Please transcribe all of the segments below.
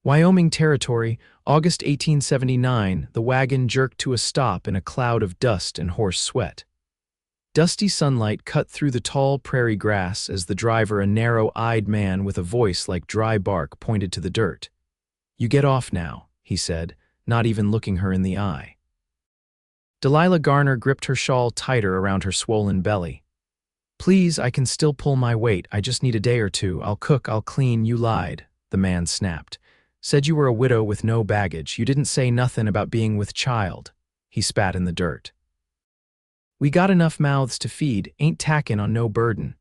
Wyoming Territory, August 1879, the wagon jerked to a stop in a cloud of dust and horse sweat. Dusty sunlight cut through the tall prairie grass as the driver, a narrow-eyed man with a voice like dry bark, pointed to the dirt. "You get off now," he said, not even looking her in the eye. Delilah Garner gripped her shawl tighter around her swollen belly. "Please, I can still pull my weight. I just need a day or two. I'll cook, I'll clean." "You lied," the man snapped. "Said you were a widow with no baggage. You didn't say nothing about being with child." He spat in the dirt. "We got enough mouths to feed, ain't tackin' on no burden."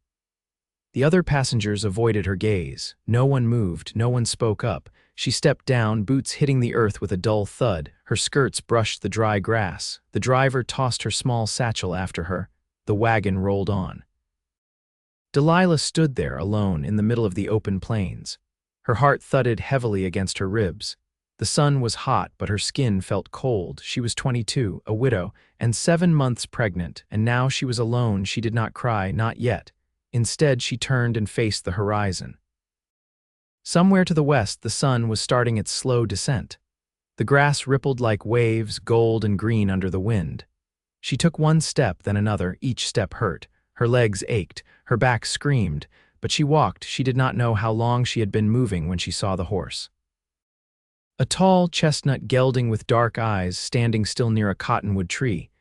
The other passengers avoided her gaze. No one moved, no one spoke up. She stepped down, boots hitting the earth with a dull thud. Her skirts brushed the dry grass. The driver tossed her small satchel after her. The wagon rolled on. Delilah stood there alone in the middle of the open plains. Her heart thudded heavily against her ribs. The sun was hot, but her skin felt cold. She was 22, a widow, and 7 months pregnant, and now she was alone. She did not cry, not yet. Instead, she turned and faced the horizon. Somewhere to the west, the sun was starting its slow descent. The grass rippled like waves, gold and green under the wind. She took one step, then another. Each step hurt. Her legs ached, her back screamed, but she walked. She did not know how long she had been moving when she saw the horse. A tall chestnut gelding with dark eyes, standing still near a cottonwood tree.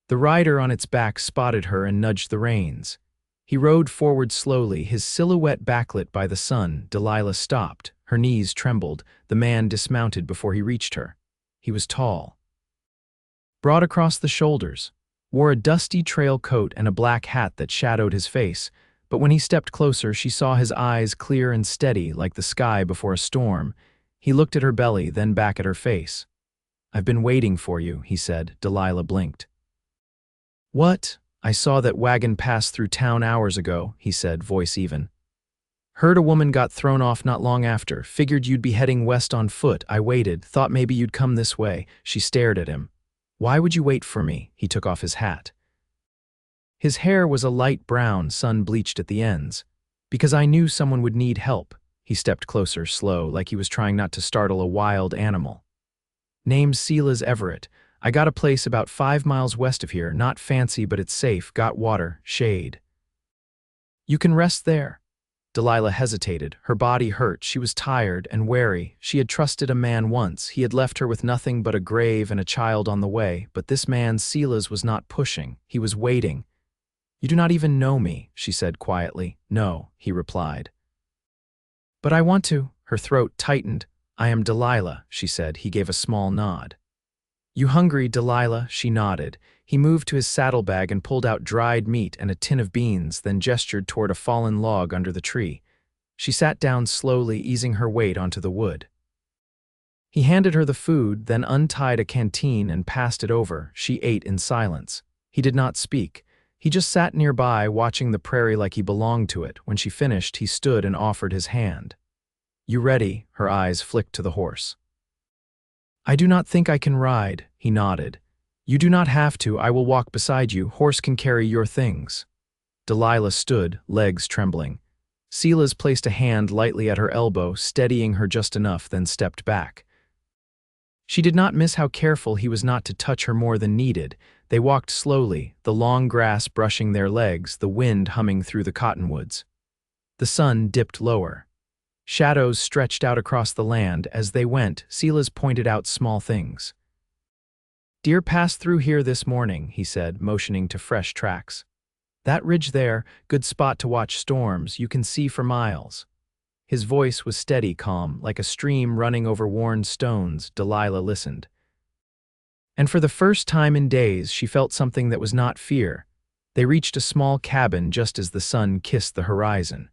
The rider on its back spotted her and nudged the reins. He rode forward slowly, his silhouette backlit by the sun. Delilah stopped. Her knees trembled. The man dismounted before he reached her. He was tall, broad across the shoulders, wore a dusty trail coat and a black hat that shadowed his face, but when he stepped closer, she saw his eyes clear and steady like the sky before a storm. He looked at her belly, then back at her face. "I've been waiting for you," he said. Delilah blinked. "What?" "I saw that wagon pass through town hours ago," he said, voice even. "Heard a woman got thrown off not long after. Figured you'd be heading west on foot. I waited, thought maybe you'd come this way." She stared at him. "Why would you wait for me?" He took off his hat. His hair was a light brown, sun-bleached at the ends. "Because I knew someone would need help." He stepped closer, slow, like he was trying not to startle a wild animal. "Name's Silas Everett. I got a place about 5 miles west of here. Not fancy, but it's safe. Got water, shade. You can rest there." Delilah hesitated. Her body hurt. She was tired and wary. She had trusted a man once. He had left her with nothing but a grave and a child on the way. But this man, Silas, was not pushing. He was waiting. "You do not even know me," she said quietly. "No," he replied. "But I want to." Her throat tightened. "I am Delilah," she said. He gave a small nod. "You hungry, Delilah?" She nodded. He moved to his saddlebag and pulled out dried meat and a tin of beans, then gestured toward a fallen log under the tree. She sat down slowly, easing her weight onto the wood. He handed her the food, then untied a canteen and passed it over. She ate in silence. He did not speak. He just sat nearby, watching the prairie like he belonged to it. When she finished, he stood and offered his hand. "You ready?" Her eyes flicked to the horse. "I do not think I can ride," he nodded. "You do not have to. I will walk beside you. Horse can carry your things." Delilah stood, legs trembling. Silas placed a hand lightly at her elbow, steadying her just enough, then stepped back. She did not miss how careful he was not to touch her more than needed. They walked slowly, the long grass brushing their legs, the wind humming through the cottonwoods. The sun dipped lower. Shadows stretched out across the land. As they went, Silas pointed out small things. "Deer passed through here this morning," he said, motioning to fresh tracks. "That ridge there, good spot to watch storms. You can see for miles." His voice was steady, calm, like a stream running over worn stones. Delilah listened. And for the first time in days, she felt something that was not fear. They reached a small cabin just as the sun kissed the horizon.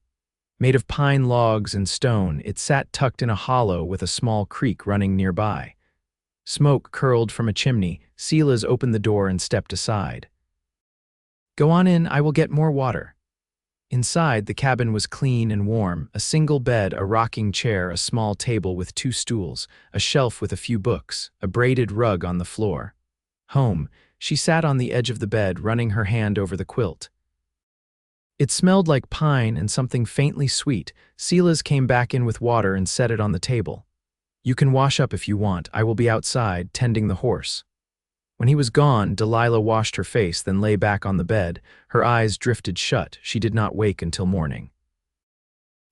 Made of pine logs and stone, it sat tucked in a hollow with a small creek running nearby. Smoke curled from a chimney. Silas opened the door and stepped aside. "Go on in, I will get more water." Inside, the cabin was clean and warm. A single bed, a rocking chair, a small table with 2 stools, a shelf with a few books, a braided rug on the floor. Home. She sat on the edge of the bed, running her hand over the quilt. It smelled like pine and something faintly sweet. Silas came back in with water and set it on the table. You can wash up if you want. I will be outside, tending the horse." When he was gone, Delilah washed her face, then lay back on the bed. Her eyes drifted shut. She did not wake until morning.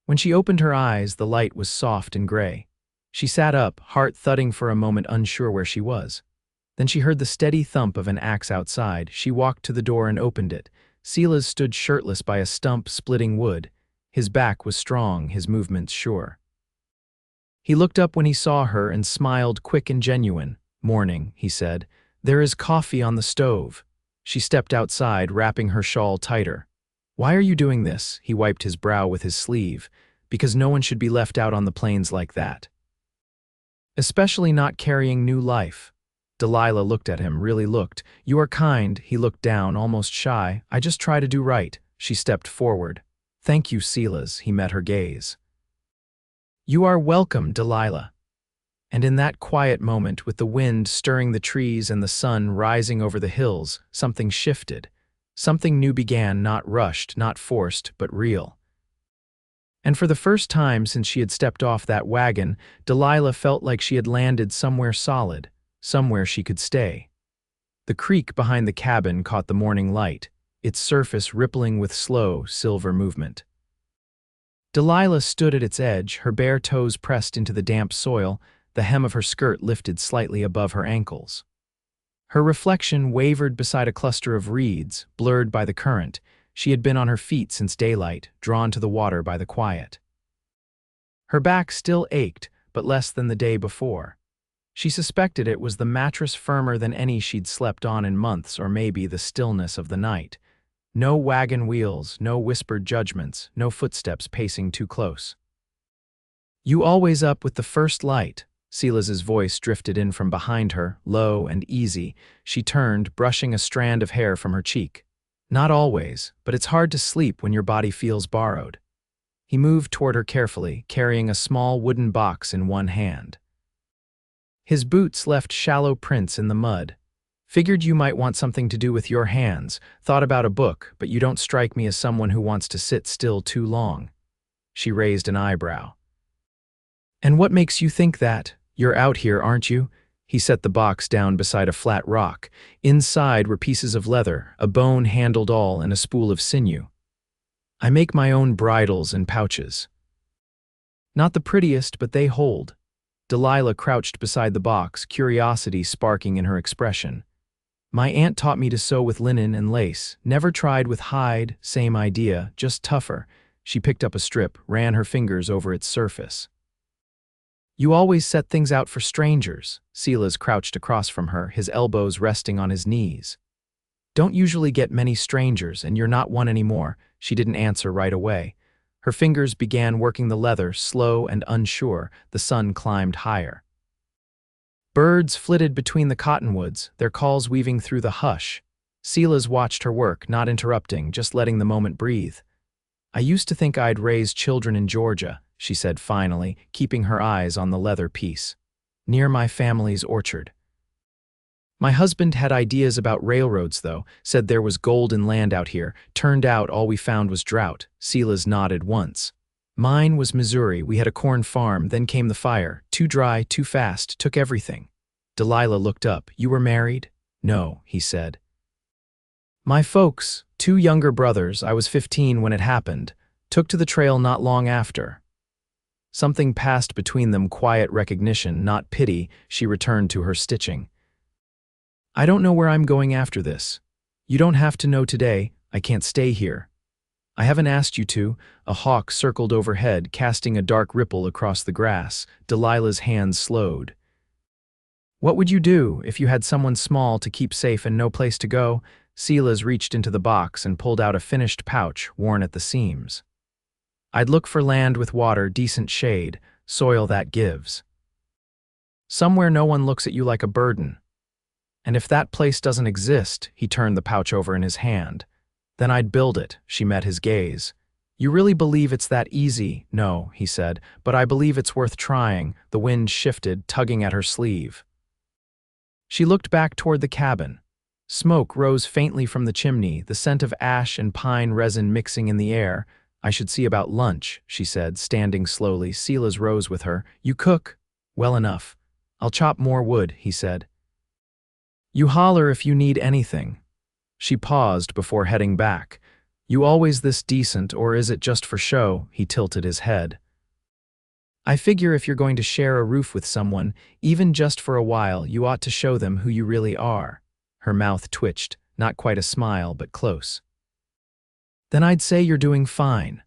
When she opened her eyes, the light was soft and gray. She sat up, heart thudding for a moment, unsure where she was. Then she heard the steady thump of an axe outside. She walked to the door and opened it. Silas stood shirtless by a stump splitting wood. His back was strong, his movements sure. He looked up when he saw her and smiled, quick and genuine. "Morning," he said. "There is coffee on the stove." She stepped outside, wrapping her shawl tighter. "Why are you doing this?" He wiped his brow with his sleeve. "Because no one should be left out on the plains like that. Especially not carrying new life." Delilah looked at him, really looked. "You are kind." He looked down, almost shy. "I just try to do right." She stepped forward. "Thank you, Silas." He met her gaze. "You are welcome, Delilah." And in that quiet moment, with the wind stirring the trees and the sun rising over the hills, something shifted. Something new began, not rushed, not forced, but real. And for the first time since she had stepped off that wagon, Delilah felt like she had landed somewhere solid, somewhere she could stay. The creek behind the cabin caught the morning light, its surface rippling with slow, silver movement. Delilah stood at its edge, her bare toes pressed into the damp soil, the hem of her skirt lifted slightly above her ankles. Her reflection wavered beside a cluster of reeds, blurred by the current. She had been on her feet since daylight, drawn to the water by the quiet. Her back still ached, but less than the day before. She suspected it was the mattress firmer than any she'd slept on in months, or maybe the stillness of the night. No wagon wheels, no whispered judgments, no footsteps pacing too close. "You always up with the first light?" Silas's voice drifted in from behind her, low and easy. She turned, brushing a strand of hair from her cheek. "Not always, but it's hard to sleep when your body feels borrowed." He moved toward her carefully, carrying a small wooden box in one hand. His boots left shallow prints in the mud. "Figured you might want something to do with your hands. Thought about a book, but you don't strike me as someone who wants to sit still too long." She raised an eyebrow. "And what makes you think that? You're out here, aren't you?" He set the box down beside a flat rock. Inside were pieces of leather, a bone-handled awl, and a spool of sinew. "I make my own bridles and pouches. Not the prettiest, but they hold." Delilah crouched beside the box, curiosity sparking in her expression. "My aunt taught me to sew with linen and lace. Never tried with hide, same idea, just tougher." She picked up a strip, ran her fingers over its surface. "You always set things out for strangers." Silas crouched across from her, his elbows resting on his knees. "Don't usually get many strangers, and you're not one anymore." She didn't answer right away. Her fingers began working the leather, slow and unsure. The sun climbed higher. Birds flitted between the cottonwoods, their calls weaving through the hush. Silas watched her work, not interrupting, just letting the moment breathe. "I used to think I'd raise children in Georgia," she said finally, keeping her eyes on the leather piece. "Near my family's orchard. My husband had ideas about railroads, though, said there was gold in land out here. Turned out all we found was drought." Silas nodded once. "Mine was Missouri. We had a corn farm, then came the fire. Too dry, too fast, took everything." Delilah looked up. "You were married?" "No," he said. "My folks, 2 younger brothers, I was 15 when it happened, took to the trail not long after." Something passed between them, quiet recognition, not pity. She returned to her stitching. "I don't know where I'm going after this. You don't have to know today. I can't stay here. I haven't asked you to." A hawk circled overhead, casting a dark ripple across the grass. Delilah's hands slowed. "What would you do if you had someone small to keep safe and no place to go?" Silas reached into the box and pulled out a finished pouch, worn at the seams. "I'd look for land with water, decent shade, soil that gives. Somewhere no one looks at you like a burden. And if that place doesn't exist," he turned the pouch over in his hand, "then I'd build it." She met his gaze. "You really believe it's that easy?" "No," he said, "but I believe it's worth trying." The wind shifted, tugging at her sleeve. She looked back toward the cabin. Smoke rose faintly from the chimney, the scent of ash and pine resin mixing in the air. "I should see about lunch," she said, standing slowly. Silas rose with her. "You cook?" Well enough. I'll chop more wood, he said. You holler if you need anything. She paused before heading back. You always this decent, or is it just for show? He tilted his head. I figure if you're going to share a roof with someone, even just for a while, you ought to show them who you really are. Her mouth twitched, not quite a smile, but close. Then I'd say you're doing fine.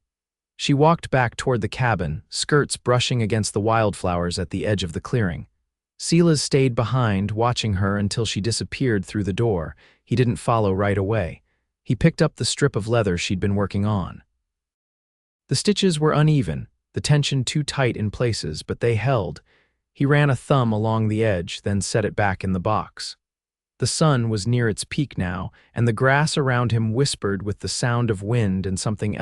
She walked back toward the cabin, skirts brushing against the wildflowers at the edge of the clearing. Silas stayed behind, watching her until she disappeared through the door. He didn't follow right away. He picked up the strip of leather she'd been working on. The stitches were uneven, the tension too tight in places, but they held. He ran a thumb along the edge, then set it back in the box. The sun was near its peak now, and the grass around him whispered with the sound of wind and something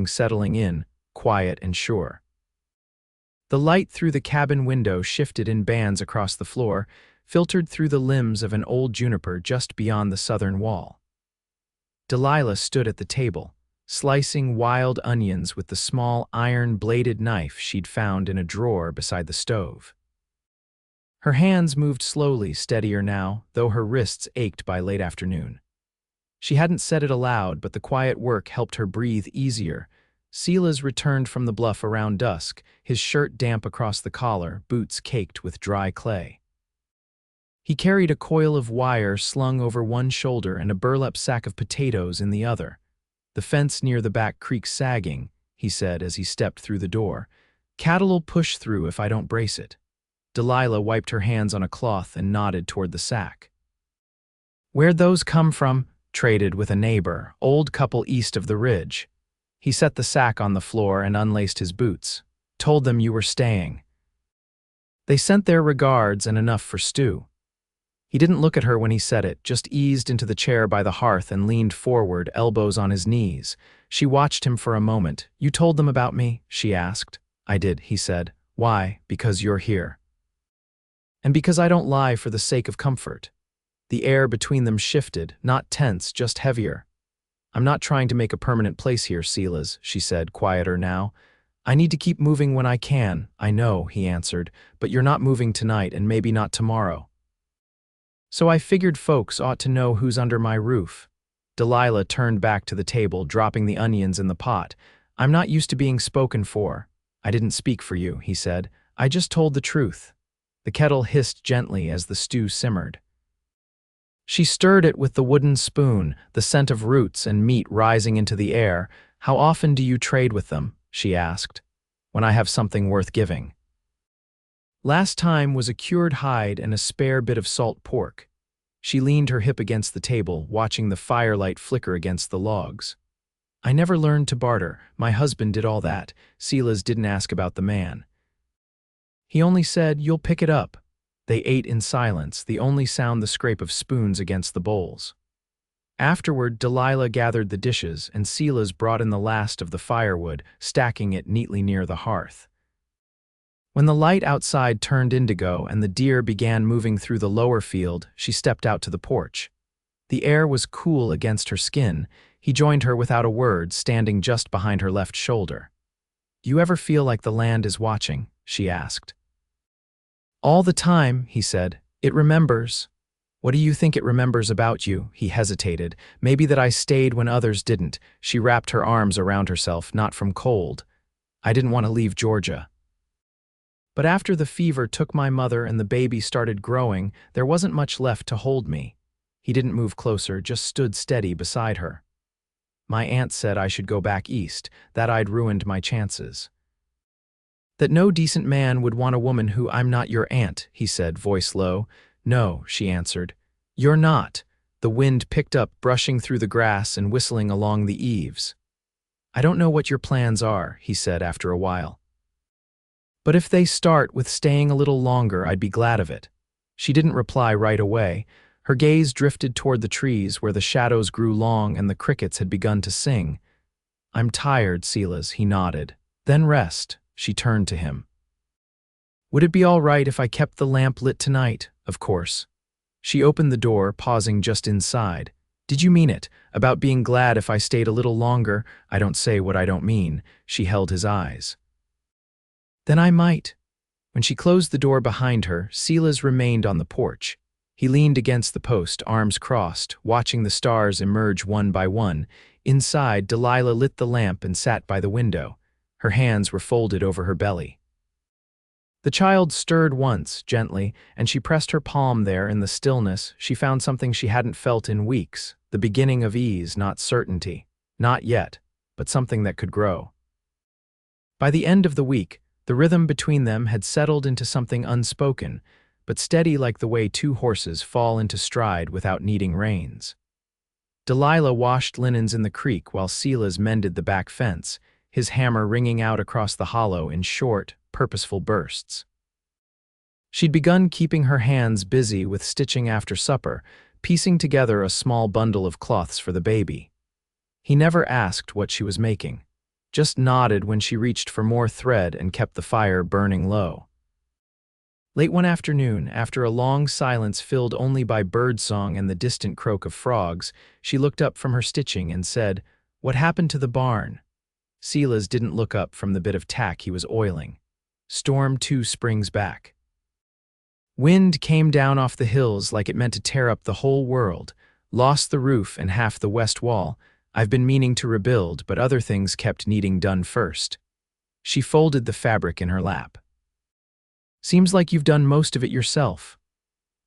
settling in, quiet and sure. The light through the cabin window shifted in bands across the floor, filtered through the limbs of an old juniper just beyond the southern wall. Delilah stood at the table, slicing wild onions with the small iron-bladed knife she'd found in a drawer beside the stove. Her hands moved slowly, steadier now, though her wrists ached by late afternoon. She hadn't said it aloud, but the quiet work helped her breathe easier. Silas returned from the bluff around dusk, his shirt damp across the collar, boots caked with dry clay. He carried a coil of wire slung over one shoulder and a burlap sack of potatoes in the other. The fence near the back creak's sagging, he said as he stepped through the door. Cattle'll push through if I don't brace it. Delilah wiped her hands on a cloth and nodded toward the sack. Where'd those come from? Traded with a neighbor, old couple east of the ridge. He set the sack on the floor and unlaced his boots. Told them you were staying. They sent their regards and enough for stew. He didn't look at her when he said it, just eased into the chair by the hearth and leaned forward, elbows on his knees. She watched him for a moment. You told them about me? She asked. I did, he said. Why? Because you're here. And because I don't lie for the sake of comfort. The air between them shifted, not tense, just heavier. I'm not trying to make a permanent place here, Silas, she said, quieter now. I need to keep moving when I can. I know, he answered, but you're not moving tonight and maybe not tomorrow. So I figured folks ought to know who's under my roof. Delilah turned back to the table, dropping the onions in the pot. I'm not used to being spoken for. I didn't speak for you, he said. I just told the truth. The kettle hissed gently as the stew simmered. She stirred it with the wooden spoon, the scent of roots and meat rising into the air. How often do you trade with them? She asked. When I have something worth giving. Last time was a cured hide and a spare bit of salt pork. She leaned her hip against the table, watching the firelight flicker against the logs. I never learned to barter. My husband did all that. Silas didn't ask about the man. He only said, you'll pick it up. They ate in silence, the only sound the scrape of spoons against the bowls. Afterward, Delilah gathered the dishes, and Silas brought in the last of the firewood, stacking it neatly near the hearth. When the light outside turned indigo and the deer began moving through the lower field, she stepped out to the porch. The air was cool against her skin. He joined her without a word, standing just behind her left shoulder. Do you ever feel like the land is watching? She asked. All the time, he said. It remembers. What do you think it remembers about you? He hesitated. Maybe that I stayed when others didn't. She wrapped her arms around herself, not from cold. I didn't want to leave Georgia. But after the fever took my mother and the baby started growing, there wasn't much left to hold me. He didn't move closer, just stood steady beside her. My aunt said I should go back east, that I'd ruined my chances. That no decent man would want a woman who I'm not your aunt, he said, voice low. No, she answered. You're not. The wind picked up, brushing through the grass and whistling along the eaves. I don't know what your plans are, he said after a while. But if they start with staying a little longer, I'd be glad of it. She didn't reply right away. Her gaze drifted toward the trees where the shadows grew long and the crickets had begun to sing. I'm tired, Silas, he nodded. Then rest. She turned to him. Would it be all right if I kept the lamp lit tonight? Of course. She opened the door, pausing just inside. Did you mean it? About being glad if I stayed a little longer? I don't say what I don't mean. She held his eyes. Then I might. When she closed the door behind her, Silas remained on the porch. He leaned against the post, arms crossed, watching the stars emerge one by one. Inside, Delilah lit the lamp and sat by the window. Her hands were folded over her belly. The child stirred once, gently, and she pressed her palm there in the stillness. She found something she hadn't felt in weeks, the beginning of ease, not certainty. Not yet, but something that could grow. By the end of the week, the rhythm between them had settled into something unspoken, but steady like the way two horses fall into stride without needing reins. Delilah washed linens in the creek while Silas mended the back fence, his hammer ringing out across the hollow in short, purposeful bursts. She'd begun keeping her hands busy with stitching after supper, piecing together a small bundle of cloths for the baby. He never asked what she was making, just nodded when she reached for more thread and kept the fire burning low. Late one afternoon, after a long silence filled only by birdsong and the distant croak of frogs, she looked up from her stitching and said, "What happened to the barn?" Silas didn't look up from the bit of tack he was oiling. Storm 2 springs back. Wind came down off the hills like it meant to tear up the whole world, lost the roof and half the west wall. I've been meaning to rebuild, but other things kept needing done first. She folded the fabric in her lap. Seems like you've done most of it yourself.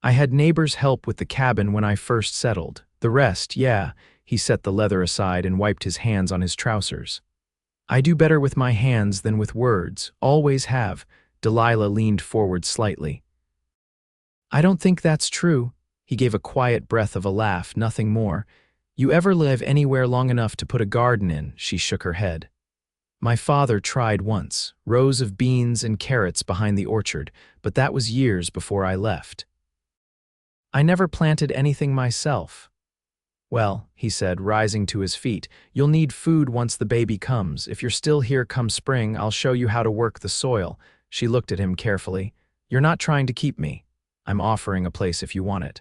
I had neighbors help with the cabin when I first settled. The rest, yeah, he set the leather aside and wiped his hands on his trousers. I do better with my hands than with words, always have. Delilah leaned forward slightly. I don't think that's true. He gave a quiet breath of a laugh, nothing more. You ever live anywhere long enough to put a garden in? She shook her head. My father tried once, rows of beans and carrots behind the orchard, but that was years before I left. I never planted anything myself. Well, he said, rising to his feet, you'll need food once the baby comes. If you're still here come spring, I'll show you how to work the soil. She looked at him carefully. You're not trying to keep me. I'm offering a place if you want it.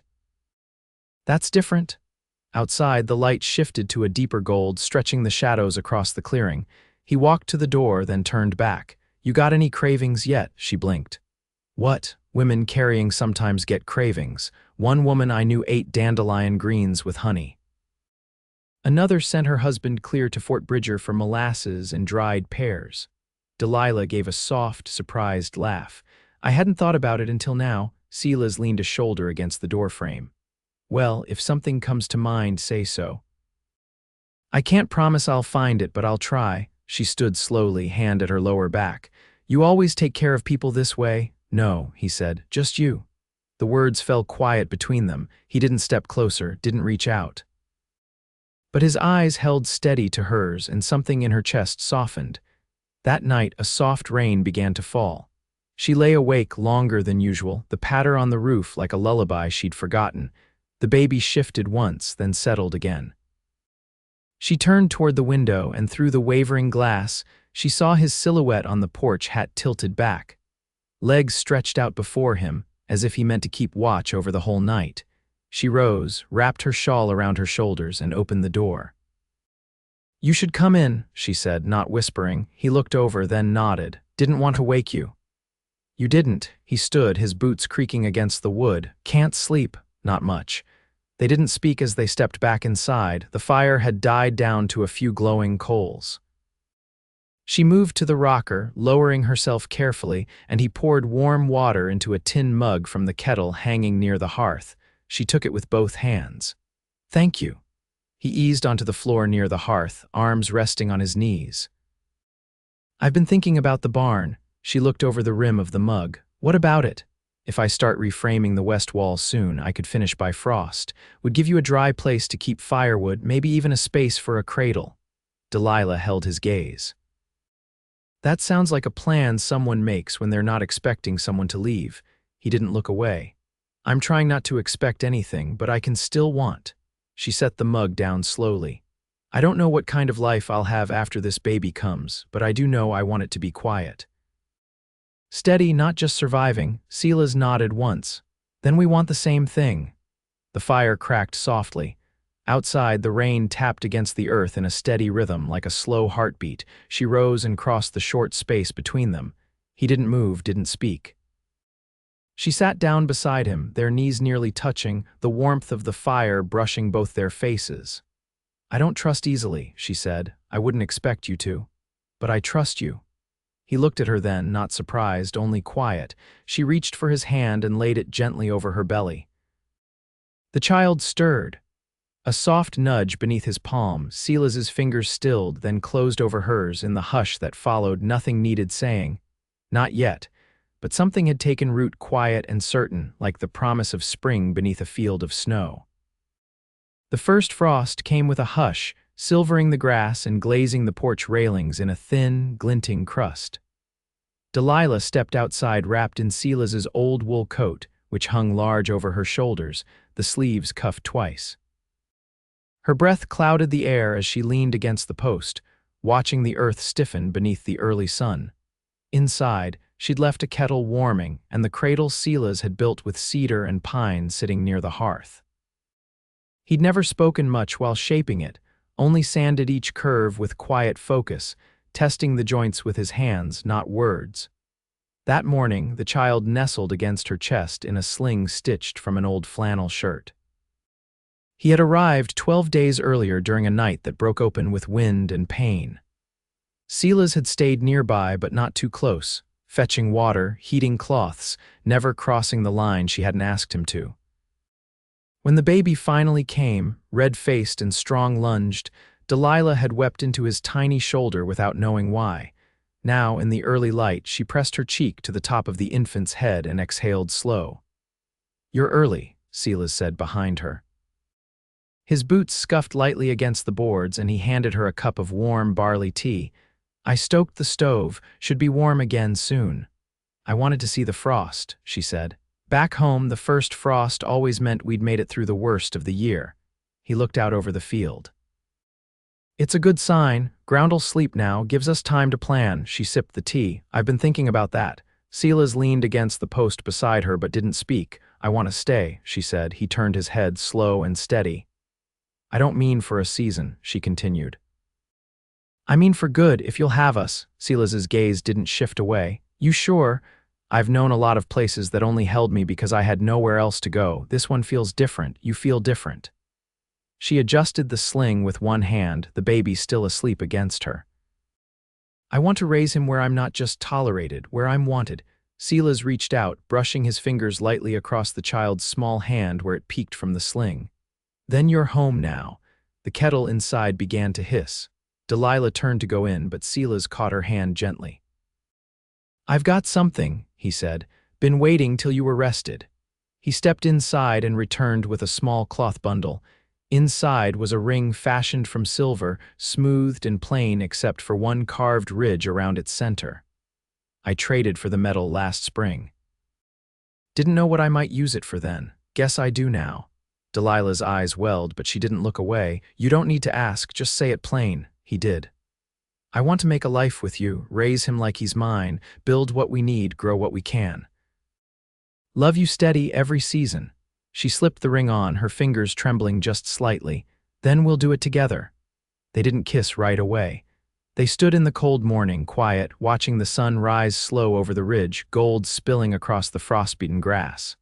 That's different. Outside, the light shifted to a deeper gold, stretching the shadows across the clearing. He walked to the door, then turned back. You got any cravings yet? She blinked. What? Women carrying sometimes get cravings. One woman I knew ate dandelion greens with honey. Another sent her husband clear to Fort Bridger for molasses and dried pears. Delilah gave a soft, surprised laugh. I hadn't thought about it until now. Silas leaned a shoulder against the doorframe. Well, if something comes to mind, say so. I can't promise I'll find it, but I'll try. She stood slowly, hand at her lower back. You always take care of people this way? No, he said, just you. The words fell quiet between them. He didn't step closer, didn't reach out. But his eyes held steady to hers, and something in her chest softened. That night, a soft rain began to fall. She lay awake longer than usual, the patter on the roof like a lullaby she'd forgotten. The baby shifted once, then settled again. She turned toward the window, and through the wavering glass, she saw his silhouette on the porch, hat tilted back. Legs stretched out before him, as if he meant to keep watch over the whole night. She rose, wrapped her shawl around her shoulders, and opened the door. You should come in, she said, not whispering. He looked over, then nodded. Didn't want to wake you. You didn't. He stood, his boots creaking against the wood. Can't sleep. Not much. They didn't speak as they stepped back inside. The fire had died down to a few glowing coals. She moved to the rocker, lowering herself carefully, and he poured warm water into a tin mug from the kettle hanging near the hearth. She took it with both hands. Thank you. He eased onto the floor near the hearth, arms resting on his knees. I've been thinking about the barn. She looked over the rim of the mug. What about it? If I start reframing the west wall soon, I could finish by frost. Would give you a dry place to keep firewood, maybe even a space for a cradle. Delilah held his gaze. That sounds like a plan someone makes when they're not expecting someone to leave. He didn't look away. I'm trying not to expect anything, but I can still want. She set the mug down slowly. I don't know what kind of life I'll have after this baby comes, but I do know I want it to be quiet. Steady, not just surviving, Silas nodded once. Then we want the same thing. The fire cracked softly. Outside, the rain tapped against the earth in a steady rhythm, like a slow heartbeat. She rose and crossed the short space between them. He didn't move, didn't speak. She sat down beside him, their knees nearly touching, the warmth of the fire brushing both their faces. "I don't trust easily," she said. "I wouldn't expect you to. But I trust you." He looked at her then, not surprised, only quiet. She reached for his hand and laid it gently over her belly. The child stirred. A soft nudge beneath his palm, Silas's fingers stilled, then closed over hers in the hush that followed. Nothing needed saying. Not yet. But something had taken root, quiet and certain, like the promise of spring beneath a field of snow. The first frost came with a hush, silvering the grass and glazing the porch railings in a thin, glinting crust. Delilah stepped outside wrapped in Silas's old wool coat, which hung large over her shoulders, the sleeves cuffed twice. Her breath clouded the air as she leaned against the post, watching the earth stiffen beneath the early sun. Inside, she'd left a kettle warming, and the cradle Silas had built with cedar and pine sitting near the hearth. He'd never spoken much while shaping it, only sanded each curve with quiet focus, testing the joints with his hands, not words. That morning, the child nestled against her chest in a sling stitched from an old flannel shirt. He had arrived 12 days earlier during a night that broke open with wind and pain. Silas had stayed nearby but not too close, fetching water, heating cloths, never crossing the line she hadn't asked him to. When the baby finally came, red-faced and strong-lunged, Delilah had wept into his tiny shoulder without knowing why. Now, in the early light, she pressed her cheek to the top of the infant's head and exhaled slow. "You're early," Silas said behind her. His boots scuffed lightly against the boards, and he handed her a cup of warm barley tea. "I stoked the stove, should be warm again soon." "I wanted to see the frost," she said. Back home, the first frost always meant we'd made it through the worst of the year. He looked out over the field. "It's a good sign. Ground'll sleep now, gives us time to plan." She sipped the tea. "I've been thinking about that." Silas leaned against the post beside her but didn't speak. "I want to stay," she said. He turned his head, slow and steady. "I don't mean for a season," she continued. "I mean for good, if you'll have us." Silas's gaze didn't shift away. "You sure? I've known a lot of places that only held me because I had nowhere else to go. This one feels different. You feel different." She adjusted the sling with one hand, the baby still asleep against her. "I want to raise him where I'm not just tolerated, where I'm wanted." Silas reached out, brushing his fingers lightly across the child's small hand where it peeked from the sling. "Then you're home now." The kettle inside began to hiss. Delilah turned to go in, but Silas caught her hand gently. "I've got something," he said. "Been waiting till you were rested." He stepped inside and returned with a small cloth bundle. Inside was a ring fashioned from silver, smoothed and plain except for one carved ridge around its center. "I traded for the metal last spring. Didn't know what I might use it for then. Guess I do now." Delilah's eyes welled, but she didn't look away. "You don't need to ask, just say it plain." He did. "I want to make a life with you, raise him like he's mine, build what we need, grow what we can. Love you steady every season." She slipped the ring on, her fingers trembling just slightly. "Then we'll do it together." They didn't kiss right away. They stood in the cold morning, quiet, watching the sun rise slow over the ridge, gold spilling across the frostbeaten grass.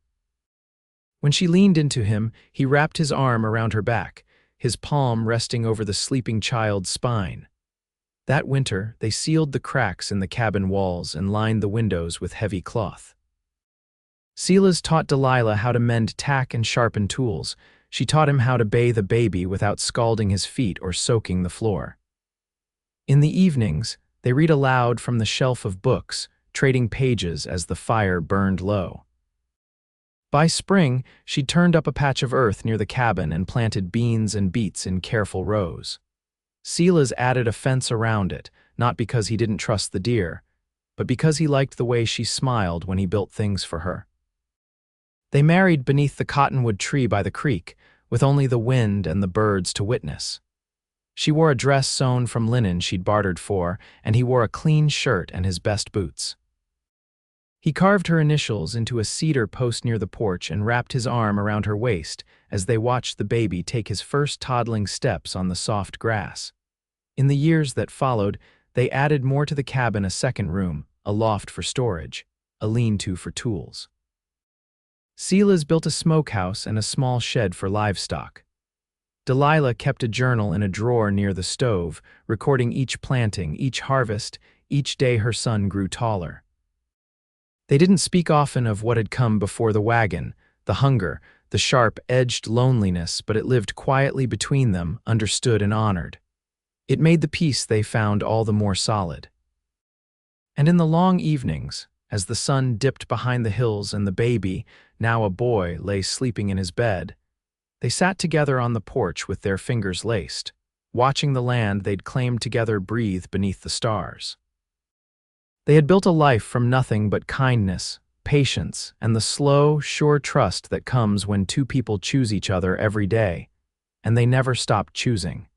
When she leaned into him, he wrapped his arm around her back, his palm resting over the sleeping child's spine. That winter, they sealed the cracks in the cabin walls and lined the windows with heavy cloth. Silas taught Delilah how to mend tack and sharpen tools. She taught him how to bathe a baby without scalding his feet or soaking the floor. In the evenings, they read aloud from the shelf of books, trading pages as the fire burned low. By spring, she'd turned up a patch of earth near the cabin and planted beans and beets in careful rows. Silas added a fence around it, not because he didn't trust the deer, but because he liked the way she smiled when he built things for her. They married beneath the cottonwood tree by the creek, with only the wind and the birds to witness. She wore a dress sewn from linen she'd bartered for, and he wore a clean shirt and his best boots. He carved her initials into a cedar post near the porch and wrapped his arm around her waist as they watched the baby take his first toddling steps on the soft grass. In the years that followed, they added more to the cabin: a second room, a loft for storage, a lean-to for tools. Silas built a smokehouse and a small shed for livestock. Delilah kept a journal in a drawer near the stove, recording each planting, each harvest, each day her son grew taller. They didn't speak often of what had come before the wagon, the hunger, the sharp-edged loneliness, but it lived quietly between them, understood and honored. It made the peace they found all the more solid. And in the long evenings, as the sun dipped behind the hills and the baby, now a boy, lay sleeping in his bed, they sat together on the porch with their fingers laced, watching the land they'd claimed together breathe beneath the stars. They had built a life from nothing but kindness, patience, and the slow, sure trust that comes when two people choose each other every day, and they never stopped choosing.